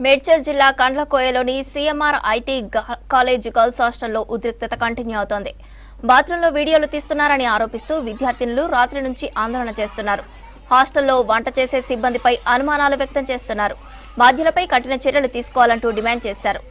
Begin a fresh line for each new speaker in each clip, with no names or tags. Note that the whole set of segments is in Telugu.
మేడ్చల్ జిల్లా కండ్లకోయలోని సీఎంఆర్ ఐటీ కాలేజ్ గర్ల్స్ హాస్టల్లో ఉద్రిక్తత కంటిన్యూ అవుతోంది. బాత్రూంలో వీడియోలు తీస్తున్నారని ఆరోపిస్తూ విద్యార్థినులు రాత్రి నుంచి ఆందోళన చేస్తున్నారు. హాస్టల్లో వంట చేసే సిబ్బందిపై అనుమానాలు వ్యక్తం చేస్తున్నారు. బాధ్యులపై కఠిన చర్యలు తీసుకోవాలంటూ డిమాండ్ చేశారు.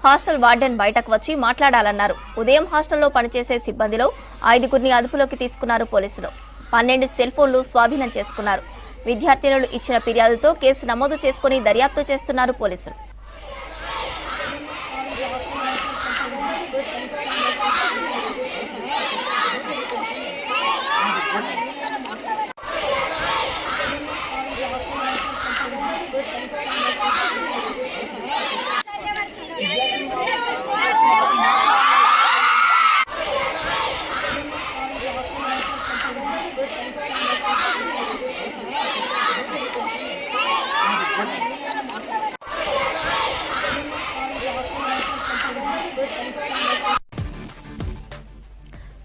హాస్టల్ వార్డెన్ బయటకు వచ్చి మాట్లాడాలన్నారు. ఉదయం హాస్టల్లో పనిచేసే సిబ్బందిలో 5గురిని అదుపులోకి తీసుకున్నారు పోలీసులు. 12 సెల్ ఫోన్లు స్వాధీనం చేసుకున్నారు. విద్యార్థినులు ఇచ్చిన ఫిర్యాదుతో కేసు నమోదు చేసుకుని దర్యాప్తు చేస్తున్నారు పోలీసులు.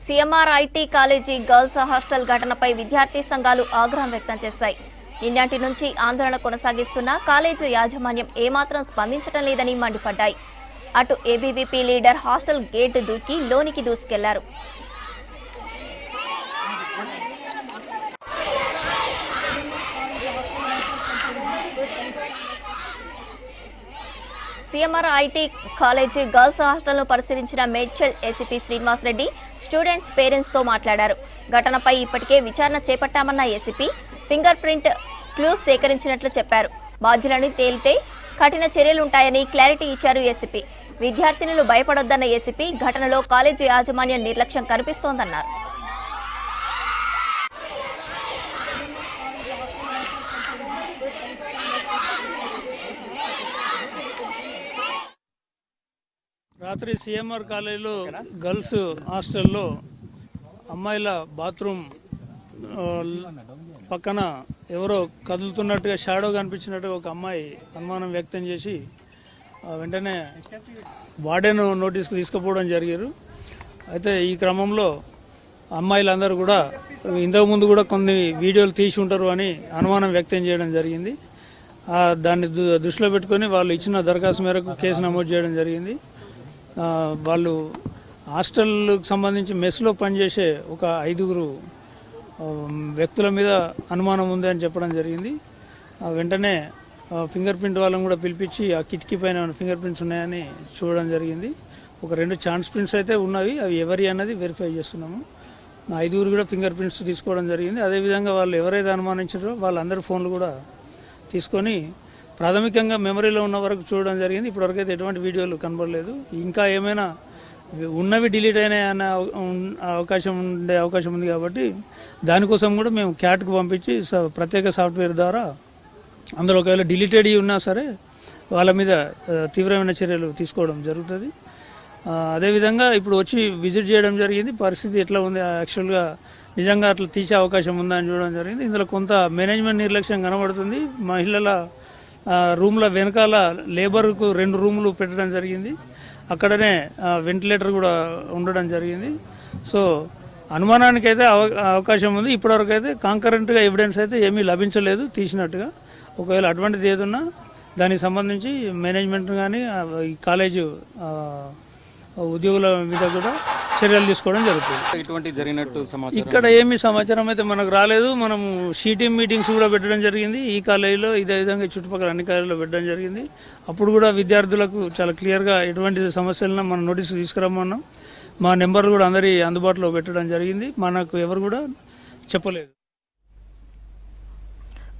CMR IT college girls hostel ఘటనపై విద్యార్థి సంఘాలు ఆగ్రహం వ్యక్తం చేశాయి. నిన్నటి నుంచి ఆందోళన కొనసాగిస్తున్న కాలేజీ యాజమాన్యం ఏమాత్రం స్పందించడం లేదని మండిపడ్డాయి. అటు ఏబీవీపీ లీడర్ హాస్టల్ గేట్ దూకి లోనికి దూసుకెళ్లారు. సీఎంఆర్ ఐటీ కాలేజీ గర్ల్స్ హాస్టల్ను పరిశీలించిన మేడ్చల్ ఏసీపీ శ్రీనివాస్ రెడ్డి స్టూడెంట్స్ పేరెంట్స్తో మాట్లాడారు. ఘటనపై ఇప్పటికే విచారణ చేపట్టామన్న ఏసీపీ ఫింగర్ ప్రింట్ క్లూస్ సేకరించినట్లు చెప్పారు. బాధ్యులను తేలితే కఠిన చర్యలుంటాయని క్లారిటీ ఇచ్చారు ఏసీపీ. విద్యార్థినులు భయపడొద్దన్న ఏసీపీ ఘటనలో కాలేజీ యాజమాన్యం నిర్లక్ష్యం కనిపిస్తోందన్నారు.
రాత్రి సీఎంఆర్ కాలేజీలో గర్ల్స్ హాస్టల్లో అమ్మాయిల బాత్రూమ్ పక్కన ఎవరో కదులుతున్నట్టుగా షాడో కనిపించినట్టుగా ఒక అమ్మాయి అనుమానం వ్యక్తం చేసి వెంటనే వార్డెన్ నోటీస్కి తీసుకుపోవడం జరిగారు. అయితే ఈ క్రమంలో అమ్మాయిలందరూ కూడా ఇంతకుముందు కూడా కొన్ని వీడియోలు తీసి ఉంటారు అని అనుమానం వ్యక్తం చేయడం జరిగింది. దాన్ని దృష్టిలో పెట్టుకొని వాళ్ళు ఇచ్చిన దరఖాస్తు మేరకు కేసు నమోదు చేయడం జరిగింది. వాళ్ళు హాస్టల్కి సంబంధించి మెస్లో పనిచేసే ఒక 5గురు వ్యక్తుల మీద అనుమానం ఉంది అని చెప్పడం జరిగింది. వెంటనే ఫింగర్ ప్రింట్ వాళ్ళని కూడా పిలిపించి ఆ కిటికీ పైన ఫింగర్ ప్రింట్స్ ఉన్నాయని చూడడం జరిగింది. ఒక 2 ఛాన్స్ ప్రింట్స్ అయితే ఉన్నవి, అవి ఎవరి అన్నది వెరిఫై చేస్తున్నాము. 5గురు కూడా ఫింగర్ ప్రింట్స్ తీసుకోవడం జరిగింది. అదేవిధంగా వాళ్ళు ఎవరైతే అనుమానించారో వాళ్ళందరి ఫోన్లు కూడా తీసుకొని ప్రాథమికంగా మెమరీలో ఉన్న వరకు చూడడం జరిగింది. ఇప్పటివరకు అయితే ఎటువంటి వీడియోలు కనబడలేదు. ఇంకా ఏమైనా ఉన్నవి డిలీట్ అయినాయి అనే అవకాశం ఉంది కాబట్టి దానికోసం కూడా మేము క్యాట్కు పంపించి ప్రత్యేక సాఫ్ట్వేర్ ద్వారా అందులో ఒకవేళ డిలీటెడ్ ఉన్నా సరే వాళ్ళ మీద తీవ్రమైన చర్యలు తీసుకోవడం జరుగుతుంది. అదేవిధంగా ఇప్పుడు వచ్చి విజిట్ చేయడం జరిగింది. పరిస్థితి ఎట్లా ఉంది, యాక్చువల్గా నిజంగా అట్లా తీసే అవకాశం ఉందా అని చూడడం జరిగింది. ఇందులో కొంత మేనేజ్మెంట్ నిర్లక్ష్యం కనబడుతుంది. మహిళల రూమ్ల వెనకాల లేబర్కు 2 రూములు పెట్టడం జరిగింది. అక్కడనే వెంటిలేటర్ కూడా ఉండడం జరిగింది. సో అనుమానానికైతే అవకాశం ఉంది. ఇప్పటివరకు అయితే కాంకరెంట్గా ఎవిడెన్స్ అయితే ఏమీ లభించలేదు తీసినట్టుగా. ఒకవేళ అటువంటిది ఏదున్నా దానికి సంబంధించి మేనేజ్మెంట్ కానీ ఈ కాలేజు ఉద్యోగుల మీద కూడా చర్యలు తీసుకోవడం జరుగుతుంది. ఇక్కడ ఏమి సమాచారం అయితే మనకు రాలేదు. మనము షీటీమ్ మీటింగ్స్ కూడా పెట్టడం జరిగింది ఈ కాలేజీలో, ఇదే విధంగా చుట్టుపక్కల అన్ని కాలేజీలో పెట్టడం జరిగింది. అప్పుడు కూడా విద్యార్థులకు చాలా క్లియర్గా ఎటువంటి సమస్యలను మనం నోటీసు తీసుకురమ్మన్నాం. మా నెంబర్లు కూడా అందరి అందుబాటులో పెట్టడం జరిగింది. మనకు ఎవరు కూడా చెప్పలేదు.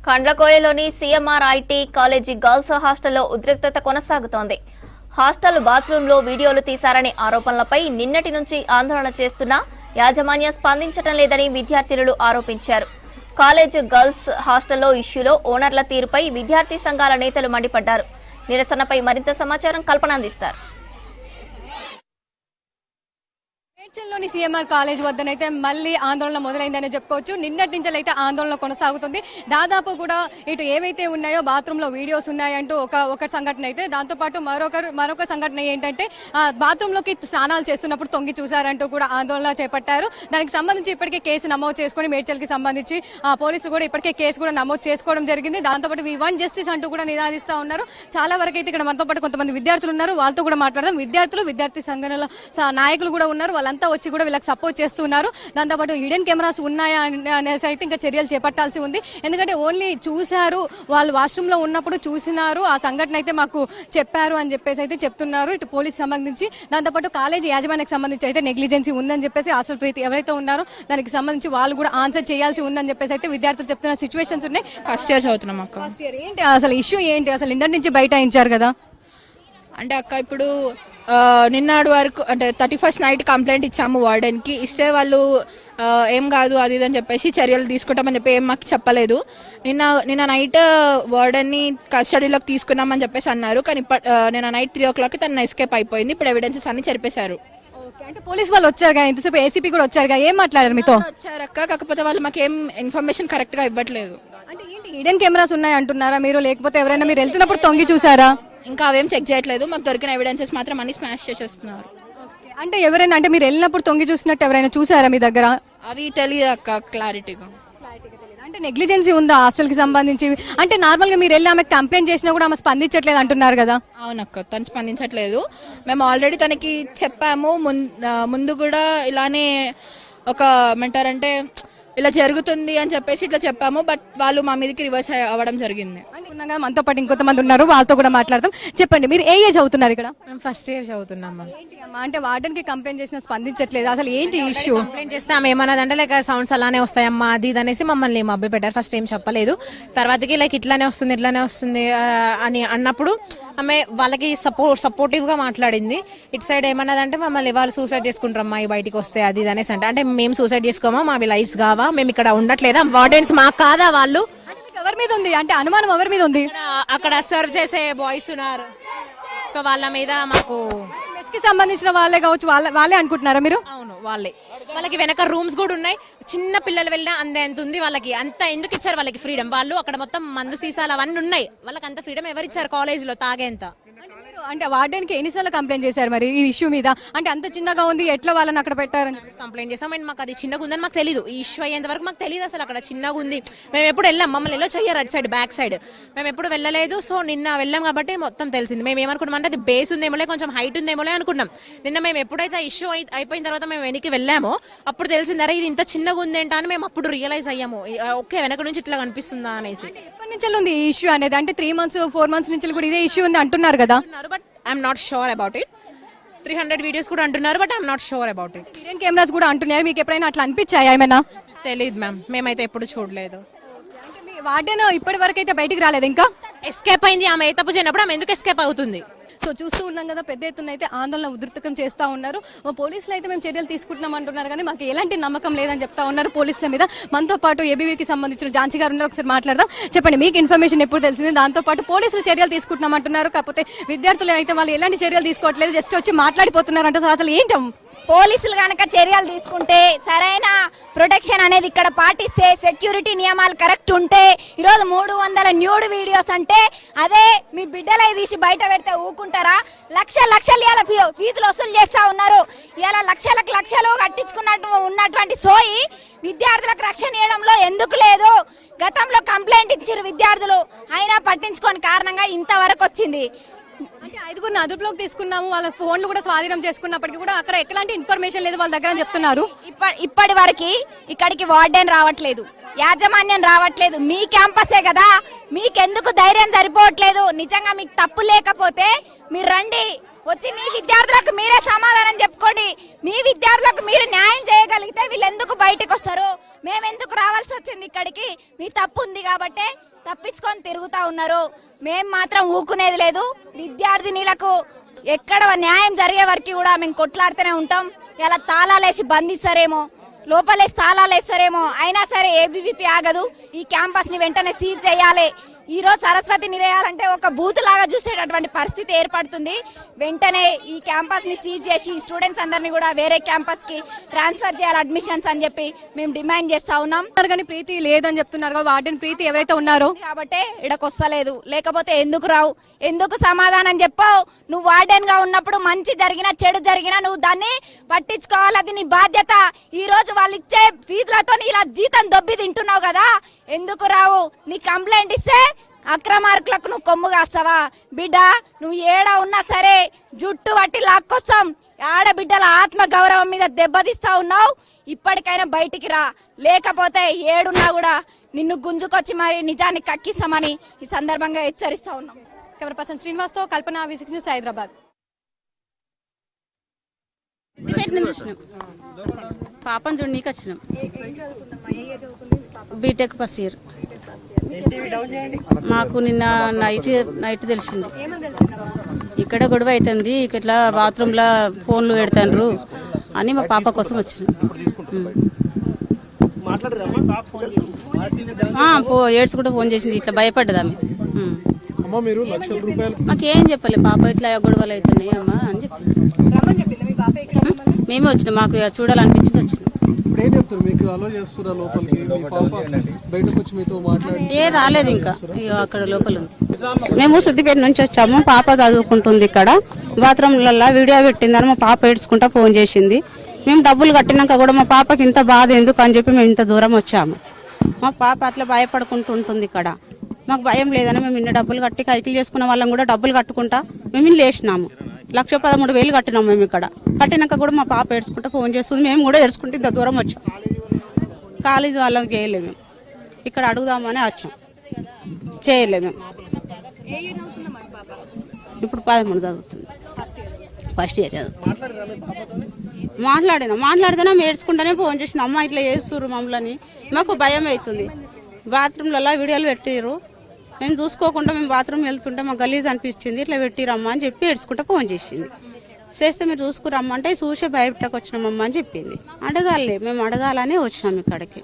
కండ్లకోయలోని సీఎంఆర్ ఐటీ కాలేజీ గర్ల్స్ హాస్టల్లో ఉద్రిక్తత కొనసాగుతోంది. హాస్టల్ బాత్రూంలో వీడియోలు తీశారనే ఆరోపణలపై నిన్నటి నుంచి ఆందోళన చేస్తున్న యాజమాన్యం స్పందించడం లేదని విద్యార్థినులు ఆరోపించారు. కాలేజ్ గర్ల్స్ హాస్టల్లో ఇష్యూలో ఓనర్ల తీరుపై విద్యార్థి సంఘాల నేతలు మండిపడ్డారు. నిరసనపై మరింత సమాచారం కల్పన అందిస్తారు.
మేడ్చల్లోని సీఎంఆర్ కాలేజ్ వద్దనైతే మళ్ళీ ఆందోళన మొదలైందని చెప్పుకోవచ్చు. నిన్నటి నుంచి అయితే ఆందోళన కొనసాగుతుంది. దాదాపు కూడా ఇటు ఏవైతే ఉన్నాయో బాత్రూంలో వీడియోస్ ఉన్నాయంటూ ఒక సంఘటన అయితే, దాంతోపాటు మరొక సంఘటన ఏంటంటే బాత్రూంలోకి స్నానాలు చేస్తున్నప్పుడు తొంగి చూశారంటూ కూడా ఆందోళన చేపట్టారు. దానికి సంబంధించి ఇప్పటికే కేసు నమోదు చేసుకుని మేడ్చల్కి సంబంధించి పోలీసులు కూడా ఇప్పటికే కేసు కూడా నమోదు చేసుకోవడం జరిగింది. దాంతోపాటు వి వాంట్ జస్టిస్ అంటూ కూడా నినాదిస్తూ ఉన్నారు. చాలా వరకు అయితే ఇక్కడ మనతో పాటు కొంతమంది విద్యార్థులు ఉన్నారు, వాళ్ళతో కూడా మాట్లాడదాం. విద్యార్థి సంఘటనల నాయకులు కూడా ఉన్నారు, వాళ్ళంతా వచ్చి కూడా వీళ్ళకి సపోర్ట్ చేస్తున్నారు. దాంతోపాటు హిడెన్ కెమెరాస్ ఉన్నాయా అనేసి అయితే ఇంకా చర్యలు చేపట్టాల్సి ఉంది. ఎందుకంటే ఓన్లీ చూశారు, వాళ్ళు వాష్రూమ్ లో ఉన్నప్పుడు చూసినారు, ఆ సంఘటన అయితే మాకు చెప్పారు అని చెప్పేసి అయితే చెప్తున్నారు ఇటు పోలీస్ సంబంధించి. దాంతోపాటు కాలేజీ యాజమాన్యానికి సంబంధించి అయితే నెగ్లిజెన్సీ ఉందని చెప్పేసి హాస్టల్ ప్రీతి ఎవరైతే ఉన్నారో దానికి సంబంధించి వాళ్ళు కూడా ఆన్సర్ చేయాల్సి ఉందని చెప్పేసి అయితే విద్యార్థులు చెప్తున్న సిచ్యువేషన్స్ ఉన్నాయి.
ఫస్ట్ ఇయర్ చదువుతున్నాం అక్క.
ఫస్ట్ ఇయర్ ఏంటి అసలు ఇష్యూ ఏంటి? అసలు ఇంటర్ నుంచి బయటాయించారు కదా.
అంటే అక్క ఇప్పుడు నిన్నటి వరకు అంటే 31st నైట్ కంప్లైంట్ ఇచ్చాము వార్డెన్కి. ఇస్తే వాళ్ళు ఏం కాదు అది ఇది అని చెప్పేసి చర్యలు తీసుకుంటామని చెప్పి ఏం మాకు చెప్పలేదు. నిన్న నైట్ వార్డెన్ని కస్టడీలోకి తీసుకున్నామని చెప్పేసి అన్నారు. కానీ నిన్న నైట్ 3 o'clock తను ఎస్కేప్ అయిపోయింది. ఇప్పుడు ఎవిడెన్సెస్ అన్ని చెరిపేశారు.
అంటే పోలీస్ వాళ్ళు వచ్చారుగా, ఇంతసేపు ఏసీపీ కూడా వచ్చారుగా, ఏం మాట్లాడారు మీతో?
వచ్చారక్క, కాకపోతే వాళ్ళు మాకు ఏం ఇన్ఫర్మేషన్ కరెక్ట్గా ఇవ్వట్లేదు.
అంటే ఏంటి హిడెన్ కెమెరాస్ ఉన్నాయి అంటున్నారా మీరు, లేకపోతే ఎవరైనా మీరు వెళ్తున్నప్పుడు తొంగి చూసారా?
ఇంకా అవేం చెక్ చేయట్లేదు. మాకు దొరికిన ఎవిడెన్సెస్ మాత్రం అన్ని స్మాష్ చేసేస్తున్నారు.
అంటే ఎవరైనా, అంటే మీరు వెళ్ళినప్పుడు తొంగి చూసినట్టు ఎవరైనా చూసారా మీ దగ్గర?
అవి తెలియదు అక్క క్లారిటీగా.
అంటే నెగ్లిజెన్సీ ఉందా హాస్టల్ కి సంబంధించి? అంటే నార్మల్ గా మీరు వెళ్ళి ఆమె కంప్లైంట్ చేసినా కూడా ఆమె స్పందించట్లేదు అంటున్నారు కదా.
అవునక్క, తను స్పందించట్లేదు. మేము ఆల్రెడీ తనకి చెప్పాము ముందు కూడా ఇలానే ఒక ఏమంటారంటే ఇలా జరుగుతుంది అని చెప్పేసి ఇట్లా చెప్పాము. బట్ వాళ్ళు మా మీదకి రివర్స్ అవ్వడం జరిగింది.
మనతో పాటు ఇంకొంతమంది ఉన్నారు, వాళ్ళతో కూడా మాట్లాడదాం. చెప్పండి, మీరు ఏ ఏజ్ అవుతున్నారు ఇక్కడ?
మేము ఫస్ట్ ఇయర్ చదువుతున్నాం.
అంటే వార్డెన్ కి కంప్లైంట్ చేసినా స్పందించట్లేదు, అసలు ఏంటి ఇష్యూ?
కంప్లైంట్ చేస్తే ఆమె ఏమన్నదంటే లైక్ సౌండ్స్ అలానే వస్తాయమ్మా అది ఇది అనేసి మమ్మల్ని మబ్బి పెట్టారు. ఫస్ట్ ఏం చెప్పలేదు. తర్వాతకి లైక్ ఇట్లానే వస్తుంది అని అన్నప్పుడు ఆమె వాళ్ళకి సపోర్టివ్ గా మాట్లాడింది. ఇటు సైడ్ ఏమన్నదంటే మమ్మల్ని వాళ్ళు సూసైడ్ చేసుకుంటారమ్మా ఈ బయటికి వస్తే అది ఇది అనేసి అంటే మేము సూసైడ్ చేసుకోమా, మావి లైఫ్స్ కావా, మేము ఇక్కడ ఉండట్లేదా, వార్డెన్స్ మాకు కాదా వాళ్ళు?
ఎవరి మీద ఉంది అంటే అనుమానం, ఎవరి మీద ఉంది?
అక్కడ సర్వ్ చేసే బాయ్స్ ఉన్నారు, సో వాళ్ళ మీద మాకు
మెస్ కి సంబంధించిన వాళ్ళే కావచ్చు, వాళ్ళే అనుకుంటున్నారా మీరు?
అవును వాళ్ళకి వెనక రూమ్స్ కూడా ఉన్నాయి. చిన్న పిల్లలు వెళ్ళినా ఎంత ఉంది వాళ్ళకి, అంత ఎందుకు ఇచ్చారు వాళ్ళకి ఫ్రీడమ్? వాళ్ళు అక్కడ మొత్తం మందు సీసాలు అవన్నీ ఉన్నాయి, వాళ్ళకి అంత ఫ్రీడమ్ ఎవరు ఇచ్చారు కాలేజ్ లో తాగేంత?
అంటే వార్డెన్ కి ఎన్నిసార్లు కంప్లైంట్ చేశారు మరి ఈ ఇష్యూ మీద? అంటే అంత చిన్నగా ఉంది, ఎట్లా వాళ్ళని అక్కడ పెట్టారని
కంప్లైంట్ చేస్తాం. అండ్ మాకు అది చిన్నగా ఉందని మాకు తెలియదు. ఈ ఇష్యూ అయ్యేంత వరకు మాకు తెలియదు అసలు అక్కడ చిన్నగా ఉంది. మేము ఎప్పుడు వెళ్ళాం, మమ్మల్ని ఎలా చెయ్యారు అటు సైడ్ బ్యాక్ సైడ్, మేము ఎప్పుడు వెళ్ళలేదు. సో నిన్న వెళ్ళాం కాబట్టి మొత్తం తెలిసింది. మేము ఏమనుకున్నాం అంటే అది బేస్ ఉందేమోలే, కొంచెం హైట్ ఉందేమోలే అనుకున్నాం. నిన్న మేము ఎప్పుడైతే ఇష్యూ అయిపోయిన తర్వాత మేము వెనక్కి వెళ్ళామో అప్పుడు తెలిసింది, అరే ఇది ఇంత చిన్నగా ఉందేంటా అని మేము అప్పుడు రియలైజ్ అయ్యాము. ఓకే, వెనక నుంచి ఇట్లా కనిపిస్తుందా అనేసి.
ఎప్పటి నుంచి ఉంది ఈ ఇష్యూ అనేది? అంటే 3 months 4 months నుంచి కూడా ఇదే ఇష్యూ ఉంది అంటున్నారు కదా.
But I'm not sure about it. 300 videos కూడా అంటున్నారు, but I'm not sure about it.
Hidden cameras కూడా అంటున్నారు, మీకు ఎప్పుడైనా అట్లా అనిపించాయా ఏమైనా?
తెలియదు మ్యామ్, మేమైతే ఎప్పుడు చూడలేదు.
అంటే మీ వార్డెన్ ఇప్పటి వరకు అయితే బయటికి రాలేదు ఇంకా?
ఎస్కేప్ అయింది. ఆమె ఏ తప్పు చేయనప్పుడు ఆమె ఎందుకు ఎస్కేప్ అవుతుంది?
సో చూస్తూ ఉన్నాం కదా, పెద్ద ఎత్తున అయితే ఆందోళన ఉధృతం చేస్తూ ఉన్నారు. పోలీసులు అయితే మేము చర్యలు తీసుకుంటున్నాం అంటున్నారు, కానీ మాకు ఎలాంటి నమ్మకం లేదని చెప్తా ఉన్నారు పోలీసుల మీద. మనతో పాటు ఏబీవీకి సంబంధించిన ఝాన్సీ గారు ఉన్నారు, ఒకసారి మాట్లాడదాం. చెప్పండి, మీకు ఇన్ఫర్మేషన్ ఎప్పుడు తెలిసింది? దాంతో పాటు పోలీసులు చర్యలు తీసుకుంటున్నాం అంటున్నారు, కాకపోతే విద్యార్థులు అయితే వాళ్ళు ఎలాంటి చర్యలు తీసుకోవట్లేదు, జస్ట్ వచ్చి మాట్లాడిపోతున్నారు అంటే అసలు ఏంటి?
పోలీసులు కనుక చర్యలు తీసుకుంటే, సరైన ప్రొటెక్షన్ అనేది ఇక్కడ పాటిస్తే, సెక్యూరిటీ నియమాలు కరెక్ట్ ఉంటే, ఈరోజు 300 న్యూడ్ వీడియోస్ అంటే అదే మీ బిడ్డలై తీసి బయట పెడితే ఊకుంటారా? లక్షలు ఇలా ఫీజులు వసూలు చేస్తా ఉన్నారు. ఇలా లక్షలు కట్టించుకున్నట్టు ఉన్నటువంటి సోయి విద్యార్థులకు రక్షణ ఇవ్వడంలో ఎందుకు లేదు? గతంలో కంప్లైంట్ ఇచ్చారు విద్యార్థులు, అయినా పట్టించుకోని కారణంగా ఇంతవరకు వచ్చింది.
అంటే 5గురిని అదుపులోకి తీసుకున్నాము, వాళ్ళ ఫోన్లు కూడా స్వాధీనం చేసుకున్నప్పటికీ కూడా అక్కడ ఎలాంటి ఇన్ఫర్మేషన్ లేదు వాళ్ళ దగ్గర అని చెప్తున్నారు.
ఇప్పటి వరకు ఇక్కడికి వార్డెన్ రావట్లేదు, యాజమాన్యం రావట్లేదు. మీ క్యాంపసే కదా, మీకెందుకు ధైర్యం సరిపోవట్లేదు? నిజంగా మీకు తప్పు లేకపోతే మీరు రండి, వచ్చి మీ విద్యార్థులకు మీరే సమాధానం చెప్పుకోండి. మీ విద్యార్థులకు మీరు న్యాయం చేయగలిగితే వీళ్ళు ఎందుకు బయటకు వస్తారు? మేమెందుకు రావాల్సి వచ్చింది ఇక్కడికి? మీ తప్పు ఉంది కాబట్టి తప్పించుకొని తిరుగుతా ఉన్నారు. మేం మాత్రం ఊకునేది లేదు. విద్యార్థినిలకు ఎక్కడ న్యాయం జరిగే వరకు కూడా మేము కొట్లాడుతూనే ఉంటాం. ఇలా తాళాలేసి బంధిస్తారేమో, లోపలేసి తాళాలు వేస్తారేమో, అయినా సరే ఏబీవీపీ ఆగదు. ఈ క్యాంపస్ ని వెంటనే సీజ్ చేయాలి. ఈ రోజు సరస్వతి నిలయాలంటే ఒక బూత్ లాగా చూసేటటువంటి పరిస్థితి ఏర్పడుతుంది. వెంటనే ఈ క్యాంపస్ ని సీజ్ చేసి స్టూడెంట్స్ అందరినీ కూడా వేరే క్యాంపస్ కి ట్రాన్స్ఫర్ చేయాలి అడ్మిషన్స్ అని చెప్పి మేము డిమాండ్ చేస్తా ఉన్నాం.
కానీ ప్రీతి లేదని చెప్తున్నారు కదా, వార్డెన్ ప్రీతి ఎవరైతే ఉన్నారో
కాబట్టి ఇక్కడికి వస్తలేదు, లేకపోతే ఎందుకు రావు, ఎందుకు సమాధానం చెప్పావు? నువ్వు వార్డెన్ గా ఉన్నప్పుడు మంచి జరిగినా చెడు జరిగినా నువ్వు దాన్ని పట్టించుకోవాలి, అది నీ బాధ్యత. ఈ రోజు వాళ్ళు ఇచ్చే ఫీజులతో ఇలా జీతం దొబ్బి తింటున్నావు కదా, ఎందుకు రావు? నీ కంప్లైంట్ ఇస్తే అక్రమార్కులకు నువ్వు కొమ్ము కాస్తావా? బిడ్డ నువ్వు ఏడా ఉన్నా సరే జుట్టు పట్టి లాక్కొస్తాం. ఆడబిడ్డల ఆత్మ గౌరవం మీద దెబ్బతీస్తా ఉన్నావు, ఇప్పటికైనా బయటికి రా, లేకపోతే ఏడున్నా కూడా నిన్ను గుంజుకొచ్చి మరి నిజాన్ని కక్కిస్తామని ఈ సందర్భంగా హెచ్చరిస్తా ఉన్నాం.
కెమెరా పర్సన్ శ్రీనివాస్తో కల్పన, V6 న్యూస్, హైదరాబాద్.
పాపం చూడనీకి వచ్చినాం. B Tech first year. మాకు నిన్న నైట్ తెలిసింది ఇక్కడ గొడవ అవుతుంది, ఇట్లా బాత్రూంలో ఫోన్లు పెడతాండ్రు అని మా పాప కోసం వచ్చినాం. ఏడ్స్ కూడా ఫోన్ చేసింది, ఇట్లా భయపడ్డది ఆమె. మాకేం చెప్పలే, పాప ఇట్లా గొడవలు అవుతున్నాయి అమ్మా అని చెప్పి మేమే వచ్చినాం. మాకు చూడాలనిపించింది వచ్చినాం. ఏ రాలేదు ఇంకా, అక్కడ లోపల ఉంది.
మేము సిద్దిపేట నుంచి వచ్చాము. పాప చదువుకుంటుంది ఇక్కడ. బాత్రూమ్లలో వీడియో పెట్టిందని మా పాప ఏడ్చుకుంటా ఫోన్ చేసింది. మేము డబ్బులు కట్టినాక కూడా మా పాపకి ఇంత బాధ ఎందుకు అని చెప్పి మేము ఇంత దూరం వచ్చాము. మా పాప అట్లా భయపడుకుంటూ ఉంటుంది ఇక్కడ. మాకు భయం లేదని మేము ఇన్ని డబ్బులు కట్టి కైకిలు చేసుకున్న వాళ్ళం కూడా డబ్బులు కట్టుకుంటా మేము ఇల్లు వేసినాము. 1,13,000 కట్టినాము మేము ఇక్కడ. కట్టినాక కూడా మా పాప ఏడ్చుకుంటా ఫోన్ చేస్తుంది, మేము కూడా ఏడ్చుకుంటే ఇంత దూరం వచ్చాం. కాలేజీ వాళ్ళకి చేయలేము, మేము ఇక్కడ అడుగుదామని వచ్చాం, చేయలేము. మేము ఇప్పుడు 13 చదువుతుంది, ఫస్ట్ ఇయర్ చదువుతుంది. మాట్లాడితేనే ఏడ్చుకుంటేనే ఫోన్ చేసింది, అమ్మ ఇట్లా చేస్తుర్రు మమ్మల్ని. మాకు భయం అవుతుంది. బాత్రూమ్లలో వీడియోలు పెట్టిర్రు, మేము చూసుకోకుండా మేము బాత్రూమ్ వెళ్తుంటే మాకు గలీజ్ అనిపించింది, ఇట్లా పెట్టిరమ్మా అని చెప్పి ఏడ్చుకుంటా ఫోన్ చేసింది. చేస్తే మీరు చూసుకురమ్మంటే చూసే భయపెట్టకు వచ్చినామమ్మా అని చెప్పింది. అడగాలి, మేము అడగాలని వచ్చినాం ఇక్కడికి.